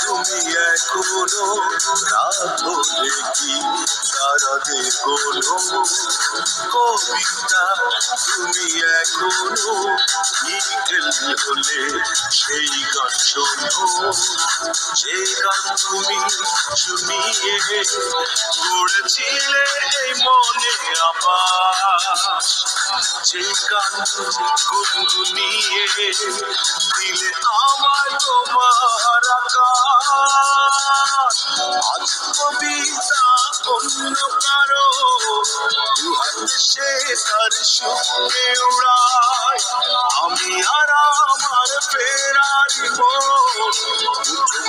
তুমি এখনো রাধো দেখি তারাদের কোনো কবিতা, তুমি এখনো বিকেল হলে সেই গান শোনো, যে গান তুমি শুনিয়ে গড়েছিলে এই মনে আবার, যে গান গুনগুনিয়ে দিলে আমার তোমার আকাশ। আজ কবিতা অন্য কারো দুহাত সে তার সুখে উড়ায়, আমি আর আমার ফেরারি মন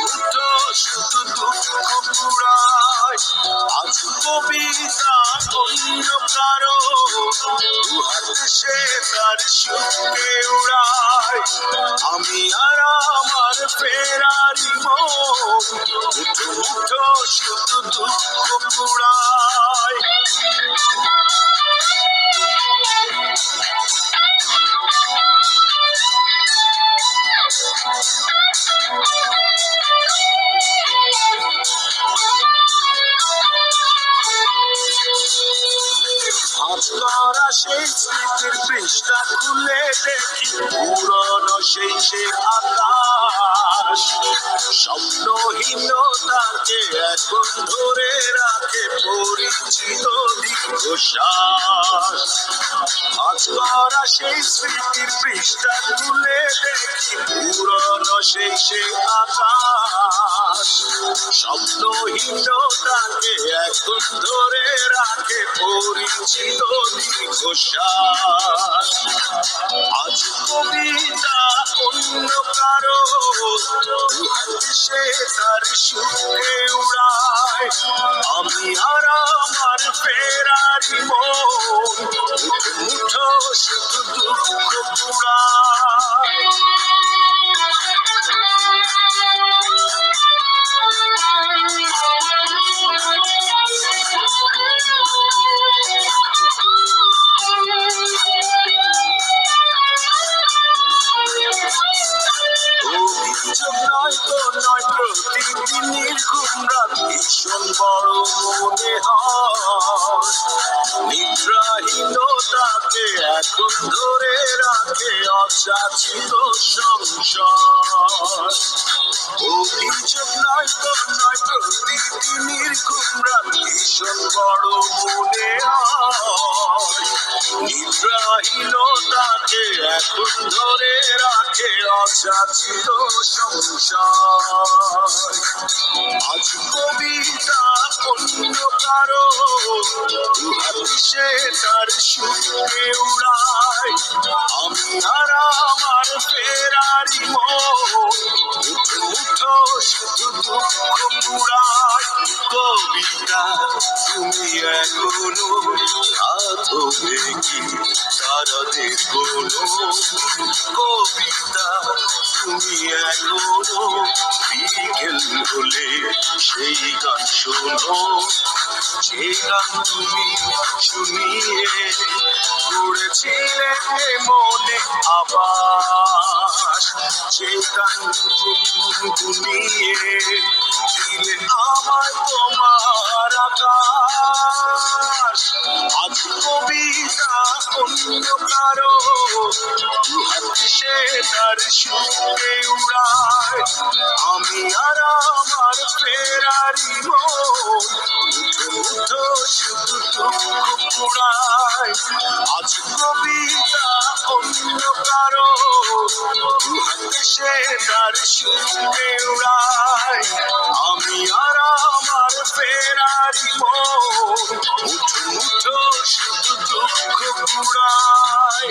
মুঠো শুধু দুঃখ কুড়ায়। আজ কবিতা অন্য কারো দুহাত সে তার সুখে উড়ায়, আমি আর আমার ফেরারি মন মুঠো শুধু দুঃখ কুড়ায়। করা সেই স্মৃতির পৃষ্ঠা খুলে দেখি পুরনো সেই আকাশ, স্বপ্নহীনতাকে এখন ধরে রাখে পরিচিত দীর্ঘশ্বাস। আজ করা সেই স্মৃতির পৃষ্ঠা খুলে দেখি পুরনো সেই আকাশ, স্বপ্নহীনতাকে এখন ধরে রাখে পরিচিত দীর্ঘশ্বাস। আজ কবিতা অন্য কারো দুহাত সে তার সুখে উড়ায়, আমি আর আমার ফেরারি মন মুঠো শুধু দুঃখ কুড়ায়। প্রতিদিনের ঘুমরাত ভীষণ বড় মনে হয়, নিদ্রাহীনতাকে এখন ধরে রাখে অযাচিত সংসার। অভিযোগ নয় প্রতিদিনের ঘুমরাত ভীষণ বড় মনে হয়, নিদ্রাহীনতাকে এখন ধরে রাখে অযাচিত সংসার। আজ কবিতা অন্য কারো দুহাত সে তার সুখে উড়ায়, আমি আর আমার ফেরারি মন মুঠো শুধু দুঃখ কুড়ায়। কবিতা তুমি এখনো রাধো দেখি তারাদের কোনো কবিতা, তুমি এখনো বিকেল হলে সেই গান শোনো, যে গান তুমি শুনিয়ে গড়েছিলে মনে আবাস, যে গান গুনগুনিয়ে দিলে আমার তোমার আকাশ। আজ কবিতা অন্য কারো দুহাত সে তার সুখে উড়ায়, আমি আর আমার ফেরারি মন মুঠো শুধু দুঃখ কুড়ায়। আজ কবিতা অন্য কারো দুহাত সে তার সুখে উড়ায়, আমি আর আমার ফেরারি মন মুঠো শুধু দুঃখ কুড়ায়।